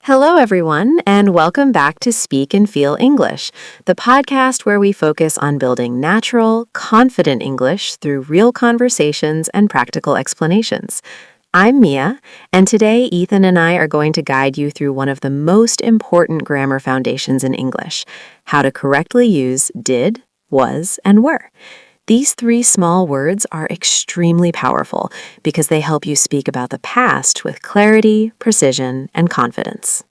Hello, everyone, and welcome back to Speak and Feel English, the podcast where we focus on building natural, confident English through real conversations and practical explanations. I'm Mia, and today Ethan and I are going to guide you through one of the most important grammar foundations in English, how to correctly use did, was, and were. These three small words are extremely powerful because they help you speak about the past with clarity, precision, and confidence.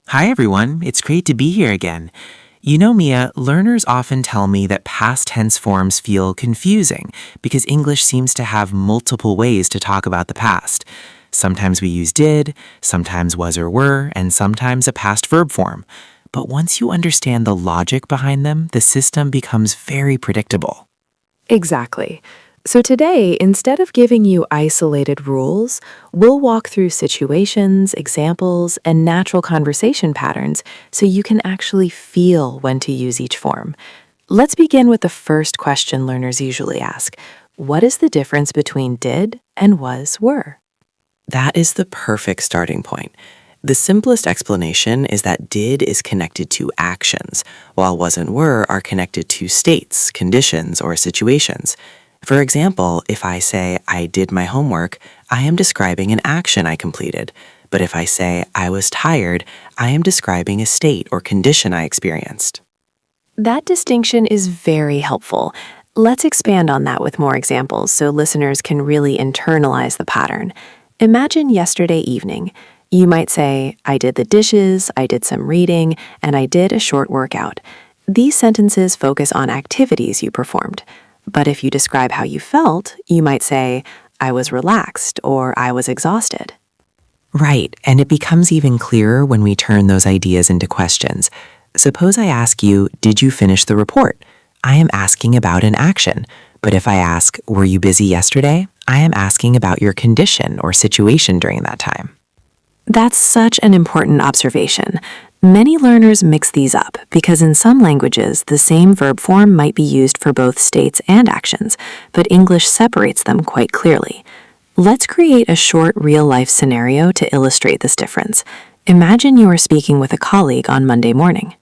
Hi everyone, it's great to be here again. You know, Mia, learners often tell me that past tense forms feel confusing because English seems to have multiple ways to talk about the past. Sometimes we use did, sometimes was or were, and sometimes a past verb form. But once you understand the logic behind them, the system becomes very predictable. Exactly. So today, instead of giving you isolated rules, we'll walk through situations, examples, and natural conversation patterns so you can actually feel when to use each form. Let's begin with the first question learners usually ask. What is the difference between did and was, were? That is the perfect starting point. The simplest explanation is that did is connected to actions, while was and were are connected to states, conditions, or situations. For example, if I say, I did my homework, I am describing an action I completed. But if I say, I was tired, I am describing a state or condition I experienced. That distinction is very helpful. Let's expand on that with more examples so listeners can really internalize the pattern. Imagine yesterday evening. You might say, I did the dishes, I did some reading, and I did a short workout. These sentences focus on activities you performed. But if you describe how you felt, you might say, I was relaxed or I was exhausted. Right, and it becomes even clearer when we turn those ideas into questions. Suppose I ask you, did you finish the report? I am asking about an action. But if I ask, were you busy yesterday? I am asking about your condition or situation during that time. That's such an important observation. Many learners mix these up because in some languages, the same verb form might be used for both states and actions, but English separates them quite clearly. Let's create a short real-life scenario to illustrate this difference. Imagine you are speaking with a colleague on Monday morning.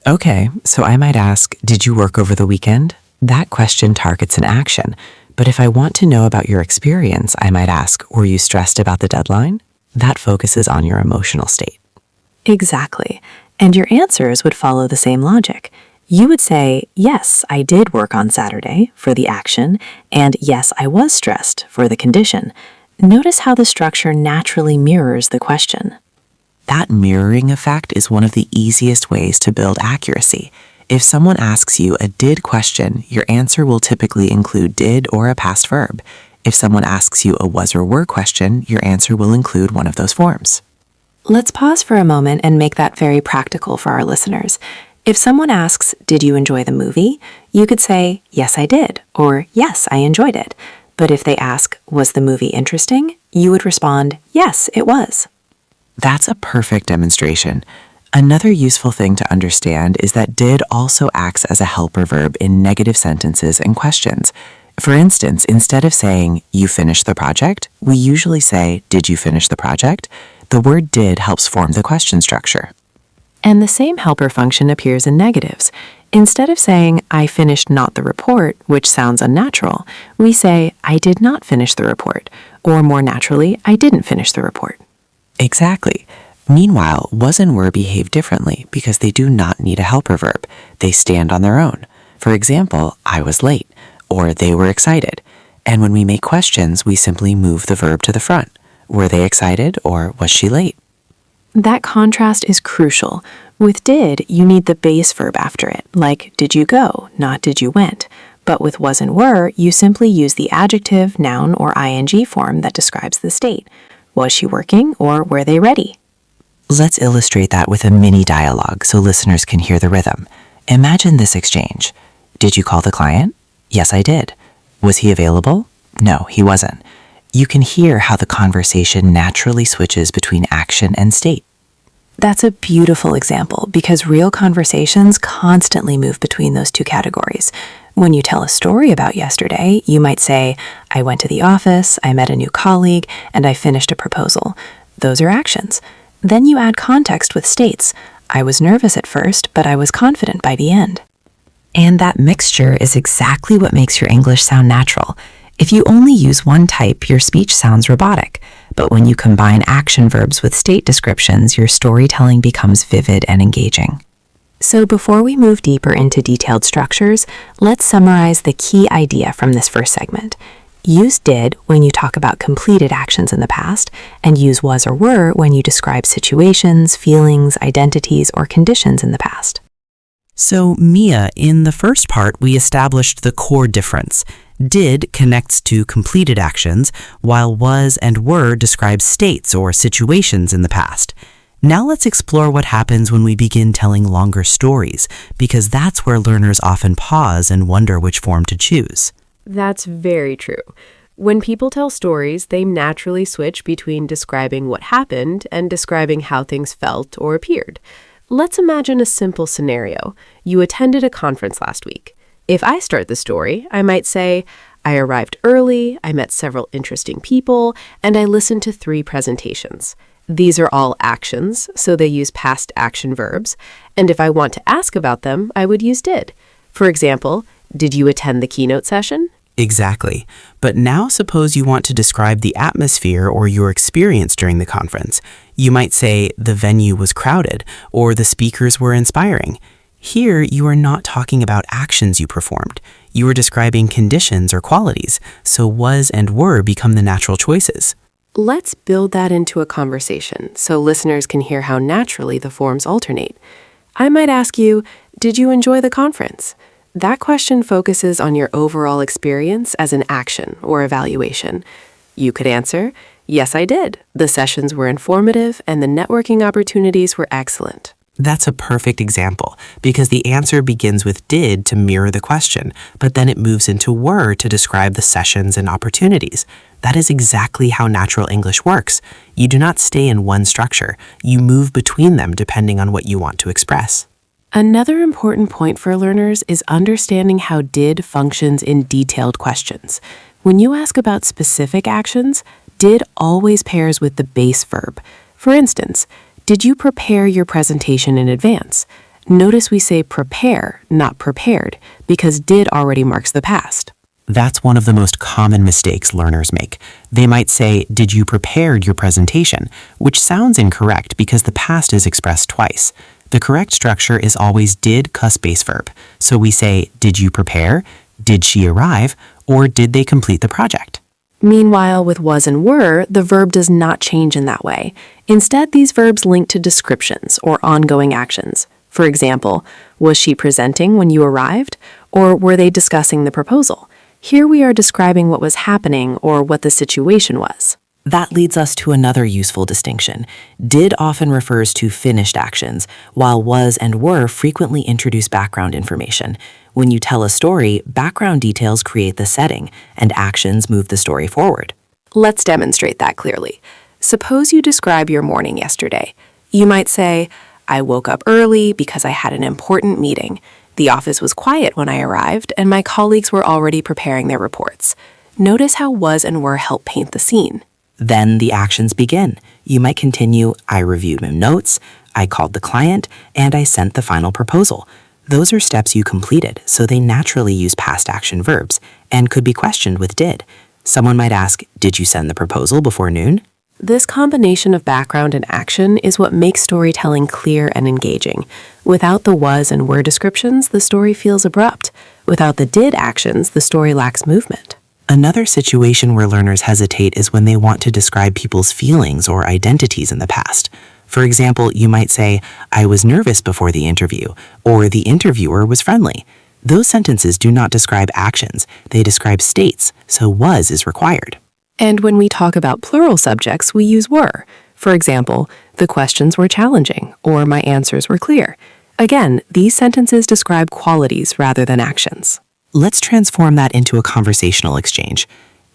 Okay, so I might ask, did you work over the weekend? That question targets an action. But if I want to know about your experience, I might ask, were you stressed about the deadline? That focuses on your emotional state. Exactly. And your answers would follow the same logic. You would say, yes, I did work on Saturday for the action, and yes, I was stressed for the condition. Notice how the structure naturally mirrors the question. That mirroring effect is one of the easiest ways to build accuracy. If someone asks you a did question, your answer will typically include did or a past verb. If someone asks you a was or were question, your answer will include one of those forms. Let's pause for a moment and make that very practical for our listeners. If someone asks, did you enjoy the movie? You could say, yes, I did, or yes, I enjoyed it. But if they ask, was the movie interesting? You would respond, yes, it was. That's a perfect demonstration. Another useful thing to understand is that did also acts as a helper verb in negative sentences and questions. For instance, instead of saying, you finished the project, we usually say, did you finish the project? The word did helps form the question structure. And the same helper function appears in negatives. Instead of saying, I finished not the report, which sounds unnatural, we say, I did not finish the report, or more naturally, I didn't finish the report. Exactly. Meanwhile, was and were behave differently because they do not need a helper verb. They stand on their own. For example, I was late, or they were excited. And when we make questions, we simply move the verb to the front. Were they excited, or was she late? That contrast is crucial. With did, you need the base verb after it, like did you go, not did you went. But with was and were, you simply use the adjective, noun, or ing form that describes the state. Was she working, or were they ready? Let's illustrate that with a mini dialogue so listeners can hear the rhythm. Imagine this exchange. Did you call the client? Yes, I did. Was he available? No, he wasn't. You can hear how the conversation naturally switches between action and state. That's a beautiful example because real conversations constantly move between those two categories. When you tell a story about yesterday, you might say, I went to the office, I met a new colleague, and I finished a proposal. Those are actions. Then you add context with states. I was nervous at first, but I was confident by the end. And that mixture is exactly what makes your English sound natural. If you only use one type, your speech sounds robotic. But when you combine action verbs with state descriptions, your storytelling becomes vivid and engaging. So before we move deeper into detailed structures, let's summarize the key idea from this first segment. Use did when you talk about completed actions in the past, and use was or were when you describe situations, feelings, identities, or conditions in the past. So, Mia, in the first part, we established the core difference. Did connects to completed actions, while was and were describe states or situations in the past. Now let's explore what happens when we begin telling longer stories, because that's where learners often pause and wonder which form to choose. That's very true. When people tell stories, they naturally switch between describing what happened and describing how things felt or appeared. Let's imagine a simple scenario. You attended a conference last week. If I start the story, I might say, I arrived early, I met several interesting people, and I listened to 3 presentations. These are all actions, so they use past action verbs, and if I want to ask about them, I would use did. For example, did you attend the keynote session? Exactly. But now suppose you want to describe the atmosphere or your experience during the conference. You might say the venue was crowded or the speakers were inspiring. Here, you are not talking about actions you performed. You are describing conditions or qualities, so was and were become the natural choices. Let's build that into a conversation so listeners can hear how naturally the forms alternate. I might ask you, did you enjoy the conference? That question focuses on your overall experience as an action or evaluation. You could answer, yes, I did. The sessions were informative and the networking opportunities were excellent. That's a perfect example because the answer begins with did to mirror the question, but then it moves into were to describe the sessions and opportunities. That is exactly how natural English works. You do not stay in one structure. You move between them depending on what you want to express. Another important point for learners is understanding how did functions in detailed questions. When you ask about specific actions, did always pairs with the base verb. For instance, did you prepare your presentation in advance? Notice we say prepare, not prepared, because did already marks the past. That's one of the most common mistakes learners make. They might say, did you prepared your presentation, which sounds incorrect because the past is expressed twice. The correct structure is always did plus base verb. So we say, did you prepare, did she arrive, or did they complete the project? Meanwhile, with was and were, the verb does not change in that way. Instead, these verbs link to descriptions or ongoing actions. For example, was she presenting when you arrived, or were they discussing the proposal? Here we are describing what was happening or what the situation was. That leads us to another useful distinction. Did often refers to finished actions, while was and were frequently introduce background information. When you tell a story, background details create the setting, and actions move the story forward. Let's demonstrate that clearly. Suppose you describe your morning yesterday. You might say, I woke up early because I had an important meeting. The office was quiet when I arrived, and my colleagues were already preparing their reports. Notice how was and were help paint the scene. Then the actions begin. You might continue, I reviewed my notes, I called the client, and I sent the final proposal. Those are steps you completed, so they naturally use past action verbs and could be questioned with did. Someone might ask, did you send the proposal before noon? This combination of background and action is what makes storytelling clear and engaging. Without the was and were descriptions, the story feels abrupt. Without the did actions, the story lacks movement. Another situation where learners hesitate is when they want to describe people's feelings or identities in the past. For example, you might say, I was nervous before the interview, or the interviewer was friendly. Those sentences do not describe actions, they describe states, so was is required. And when we talk about plural subjects, we use were. For example, the questions were challenging, or my answers were clear. Again, these sentences describe qualities rather than actions. Let's transform that into a conversational exchange.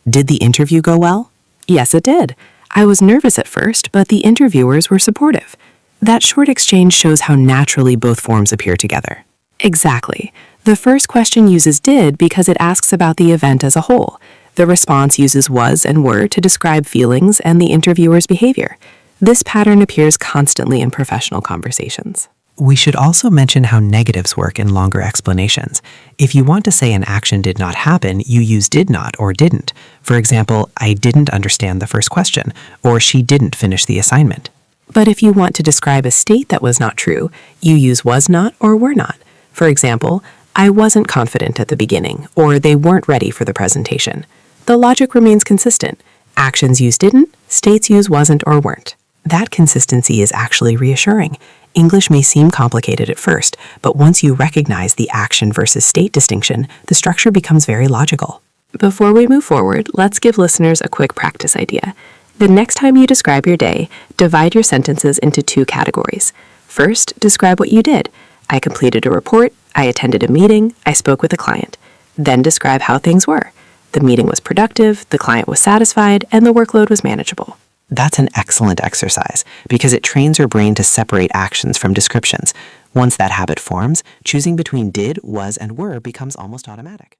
Did the interview go well? Yes, it did. I was nervous at first, but the interviewers were supportive. That short exchange shows how naturally both forms appear together. Exactly. The first question uses did because it asks about the event as a whole. The response uses was and were to describe feelings and the interviewer's behavior. This pattern appears constantly in professional conversations. We should also mention how negatives work in longer explanations. If you want to say an action did not happen, you use did not or didn't. For example, I didn't understand the first question, or she didn't finish the assignment. But if you want to describe a state that was not true, you use was not or were not. For example, I wasn't confident at the beginning, or they weren't ready for the presentation. The logic remains consistent. Actions use didn't, states use wasn't or weren't. That consistency is actually reassuring. English may seem complicated at first, but once you recognize the action versus state distinction, the structure becomes very logical. Before we move forward, let's give listeners a quick practice idea. The next time you describe your day, divide your sentences into 2 categories. First, describe what you did. I completed a report, I attended a meeting, I spoke with a client. Then describe how things were. The meeting was productive, the client was satisfied, and the workload was manageable. That's an excellent exercise because it trains your brain to separate actions from descriptions. Once that habit forms, choosing between did, was, and were becomes almost automatic.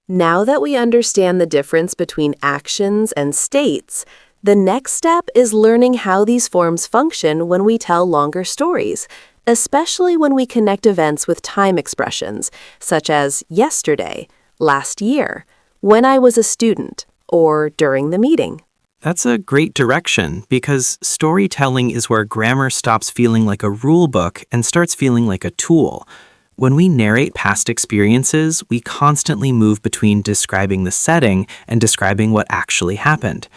Now that we understand the difference between actions and states, the next step is learning how these forms function when we tell longer stories, especially when we connect events with time expressions, such as yesterday, last year, when I was a student, or during the meeting. That's a great direction because storytelling is where grammar stops feeling like a rule book and starts feeling like a tool. When we narrate past experiences, we constantly move between describing the setting and describing what actually happened.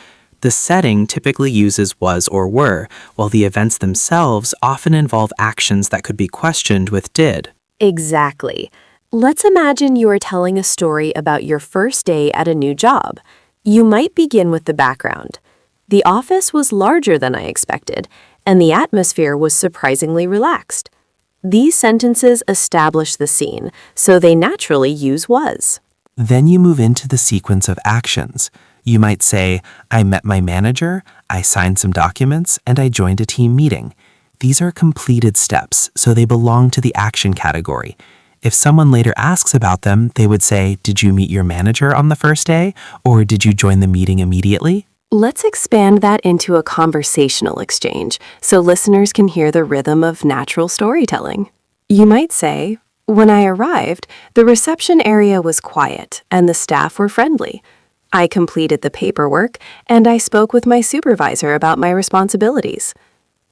The setting typically uses was or were, while the events themselves often involve actions that could be questioned with did. Exactly. Let's imagine you are telling a story about your first day at a new job. You might begin with the background. The office was larger than I expected, and the atmosphere was surprisingly relaxed. These sentences establish the scene, so they naturally use was. Then you move into the sequence of actions. You might say, I met my manager, I signed some documents, and I joined a team meeting. These are completed steps, so they belong to the action category. If someone later asks about them, they would say, did you meet your manager on the first day? Or did you join the meeting immediately? Let's expand that into a conversational exchange so listeners can hear the rhythm of natural storytelling. You might say, when I arrived, the reception area was quiet and the staff were friendly. I completed the paperwork and I spoke with my supervisor about my responsibilities.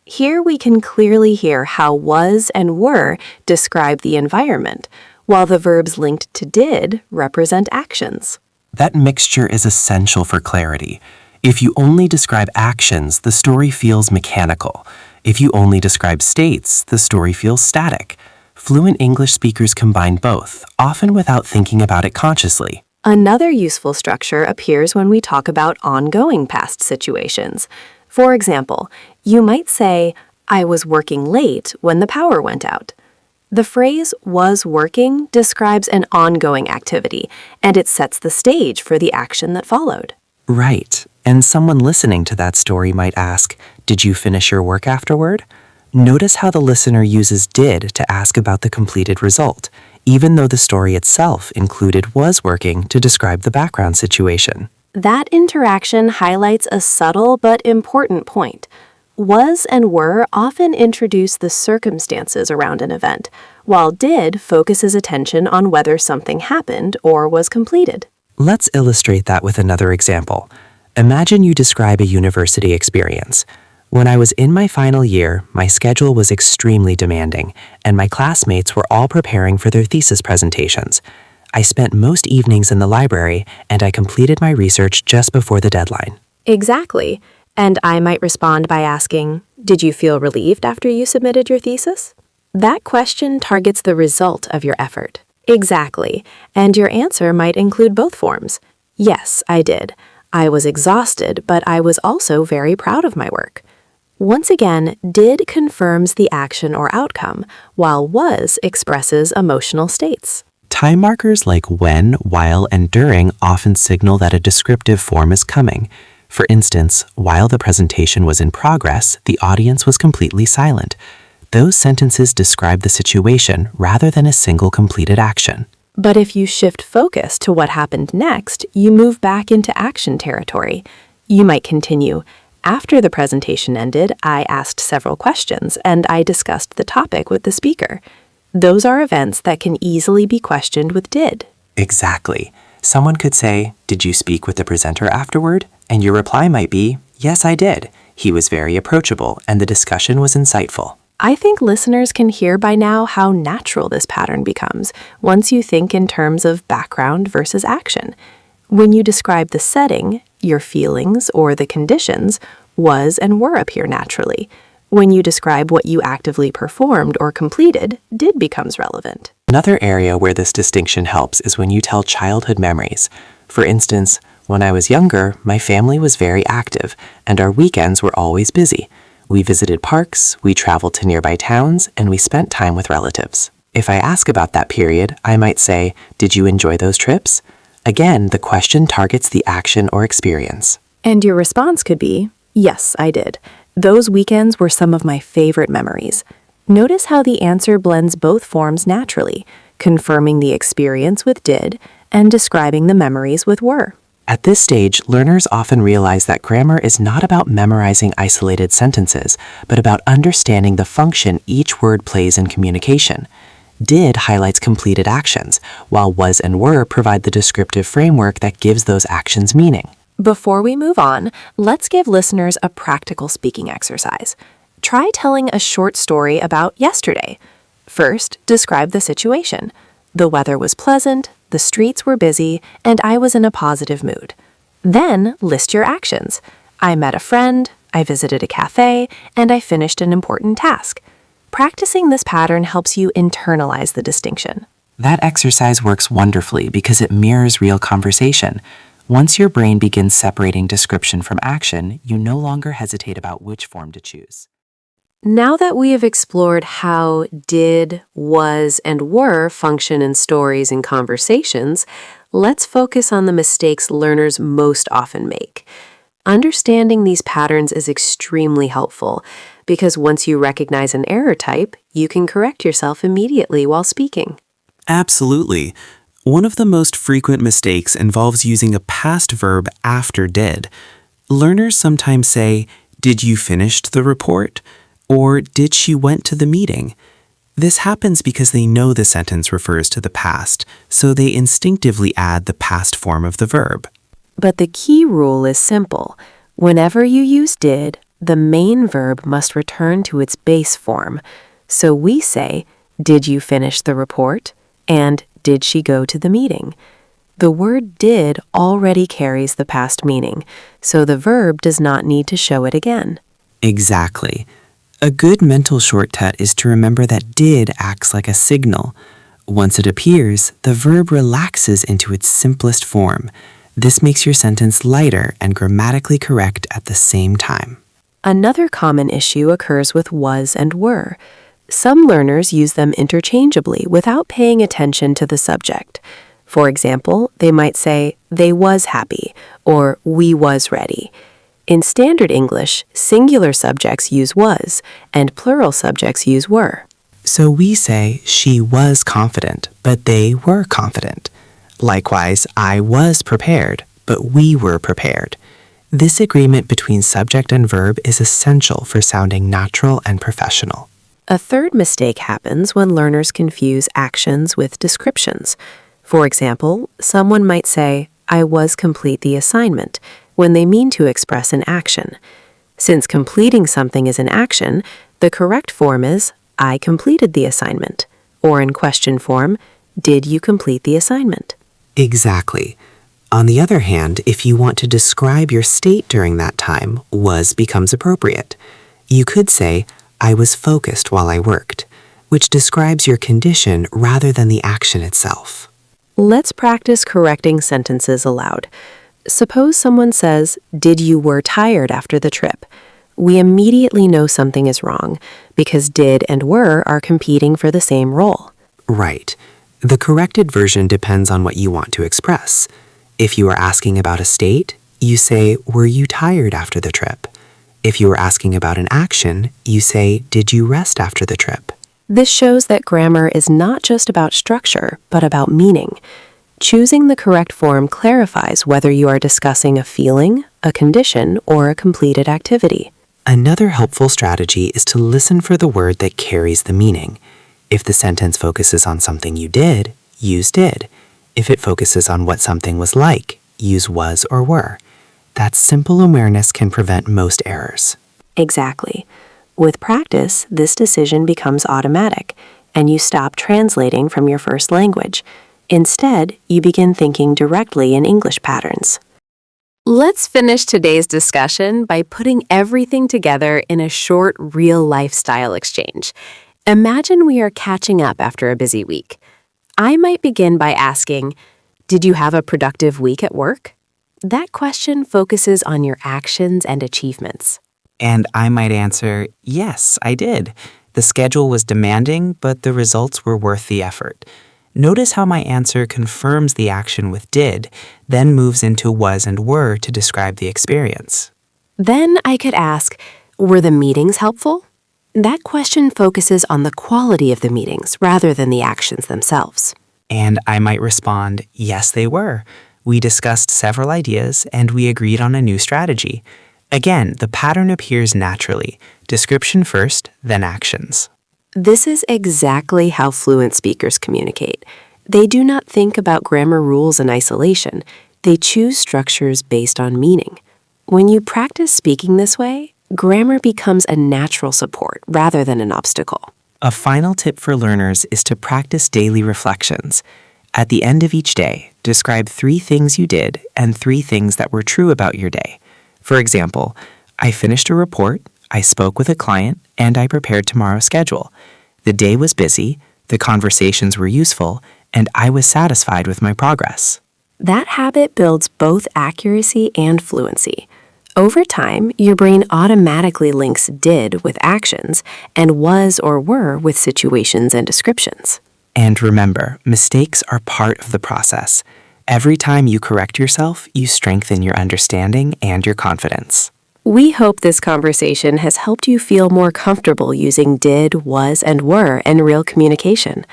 Here we can clearly hear how was and were describe the environment, while the verbs linked to did represent actions. That mixture is essential for clarity. If you only describe actions, the story feels mechanical. If you only describe states, the story feels static. Fluent English speakers combine both, often without thinking about it consciously. Another useful structure appears when we talk about ongoing past situations. For example, you might say, I was working late when the power went out. The phrase was working describes an ongoing activity, and it sets the stage for the action that followed. Right. And someone listening to that story might ask, did you finish your work afterward? Notice how the listener uses did to ask about the completed result, even though the story itself included was working to describe the background situation. That interaction highlights a subtle but important point. Was and were often introduce the circumstances around an event, while did focuses attention on whether something happened or was completed. Let's illustrate that with another example. Imagine you describe a university experience. When I was in my final year, my schedule was extremely demanding, and my classmates were all preparing for their thesis presentations. I spent most evenings in the library, and I completed my research just before the deadline. Exactly. And I might respond by asking, did you feel relieved after you submitted your thesis? That question targets the result of your effort. Exactly. And your answer might include both forms. Yes, I did. I was exhausted, but I was also very proud of my work. Once again, did confirms the action or outcome, while was expresses emotional states. Time markers like when, while, and during often signal that a descriptive form is coming. For instance, while the presentation was in progress, the audience was completely silent. Those sentences describe the situation rather than a single completed action. But if you shift focus to what happened next, you move back into action territory. You might continue, After the presentation ended, I asked several questions and I discussed the topic with the speaker. Those are events that can easily be questioned with did. Exactly. Someone could say, "Did you speak with the presenter afterward?" And your reply might be, "Yes, I did. He was very approachable and the discussion was insightful." I think listeners can hear by now how natural this pattern becomes once you think in terms of background versus action. When you describe the setting, your feelings or the conditions, was and were appear naturally. When you describe what you actively performed or completed, did becomes relevant. Another area where this distinction helps is when you tell childhood memories. For instance, when I was younger, my family was very active, and our weekends were always busy. We visited parks, we traveled to nearby towns, and we spent time with relatives. If I ask about that period, I might say, "Did you enjoy those trips?" Again, the question targets the action or experience. And your response could be, yes, I did. Those weekends were some of my favorite memories. Notice how the answer blends both forms naturally, confirming the experience with did and describing the memories with were. At this stage, learners often realize that grammar is not about memorizing isolated sentences, but about understanding the function each word plays in communication. Did highlights completed actions, while was and were provide the descriptive framework that gives those actions meaning. Before we move on, let's give listeners a practical speaking exercise. Try telling a short story about yesterday. First, describe the situation. The weather was pleasant, the streets were busy, and I was in a positive mood. Then, list your actions. I met a friend, I visited a cafe, and I finished an important task. Practicing this pattern helps you internalize the distinction. That exercise works wonderfully because it mirrors real conversation. Once your brain begins separating description from action, you no longer hesitate about which form to choose. Now that we have explored how did, was, and were function in stories and conversations, let's focus on the mistakes learners most often make. Understanding these patterns is extremely helpful because once you recognize an error type, you can correct yourself immediately while speaking. Absolutely. One of the most frequent mistakes involves using a past verb after did. Learners sometimes say, "Did you finish the report?" or "Did she went to the meeting?" This happens because they know the sentence refers to the past, so they instinctively add the past form of the verb. But the key rule is simple. Whenever you use did, the main verb must return to its base form. So we say, "Did you finish the report?" and "Did she go to the meeting?" The word did already carries the past meaning, so the verb does not need to show it again. Exactly. A good mental shortcut is to remember that did acts like a signal. Once it appears, the verb relaxes into its simplest form. This makes your sentence lighter and grammatically correct at the same time. Another common issue occurs with was and were. Some learners use them interchangeably without paying attention to the subject. For example, they might say, "They was happy," or "We was ready." In standard English, singular subjects use was, and plural subjects use were. So we say, "She was confident, but they were confident." Likewise, "I was prepared, but we were prepared." This agreement between subject and verb is essential for sounding natural and professional. A third mistake happens when learners confuse actions with descriptions. For example, someone might say, "I was complete the assignment," when they mean to express an action. Since completing something is an action, the correct form is, "I completed the assignment," or in question form, "Did you complete the assignment?" Exactly. On the other hand, if you want to describe your state during that time, was becomes appropriate. You could say, "I was focused while I worked," which describes your condition rather than the action itself. Let's practice correcting sentences aloud. Suppose someone says, "Did you were tired after the trip?" We immediately know something is wrong because did and were are competing for the same role. Right. The corrected version depends on what you want to express. If you are asking about a state, you say, "Were you tired after the trip?" If you are asking about an action, you say, "Did you rest after the trip?" This shows that grammar is not just about structure, but about meaning. Choosing the correct form clarifies whether you are discussing a feeling, a condition, or a completed activity. Another helpful strategy is to listen for the word that carries the meaning. If the sentence focuses on something you did, use did. If it focuses on what something was like, use was or were. That simple awareness can prevent most errors. Exactly. With practice, this decision becomes automatic, and you stop translating from your first language. Instead, you begin thinking directly in English patterns. Let's finish today's discussion by putting everything together in a short, real lifestyle exchange. Imagine we are catching up after a busy week. I might begin by asking, "Did you have a productive week at work?" That question focuses on your actions and achievements. And I might answer, yes, I did. The schedule was demanding, but the results were worth the effort. Notice how my answer confirms the action with did, then moves into was and were to describe the experience. Then I could ask, "Were the meetings helpful?" That question focuses on the quality of the meetings rather than the actions themselves. And I might respond, yes, they were. We discussed several ideas and we agreed on a new strategy. Again, the pattern appears naturally. Description first, then actions. This is exactly how fluent speakers communicate. They do not think about grammar rules in isolation. They choose structures based on meaning. When you practice speaking this way, grammar becomes a natural support rather than an obstacle. A final tip for learners is to practice daily reflections. At the end of each day, describe 3 things you did and 3 things that were true about your day. For example, I finished a report, I spoke with a client, and I prepared tomorrow's schedule. The day was busy, the conversations were useful, and I was satisfied with my progress. That habit builds both accuracy and fluency. Over time, your brain automatically links did with actions and was or were with situations and descriptions. And remember, mistakes are part of the process. Every time you correct yourself, you strengthen your understanding and your confidence. We hope this conversation has helped you feel more comfortable using did, was, and were in real communication.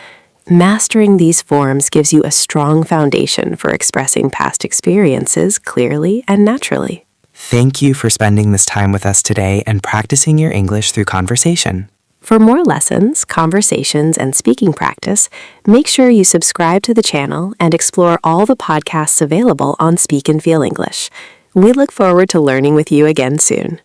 Mastering these forms gives you a strong foundation for expressing past experiences clearly and naturally. Thank you for spending this time with us today and practicing your English through conversation. For more lessons, conversations, and speaking practice, make sure you subscribe to the channel and explore all the podcasts available on Speak and Feel English. We look forward to learning with you again soon.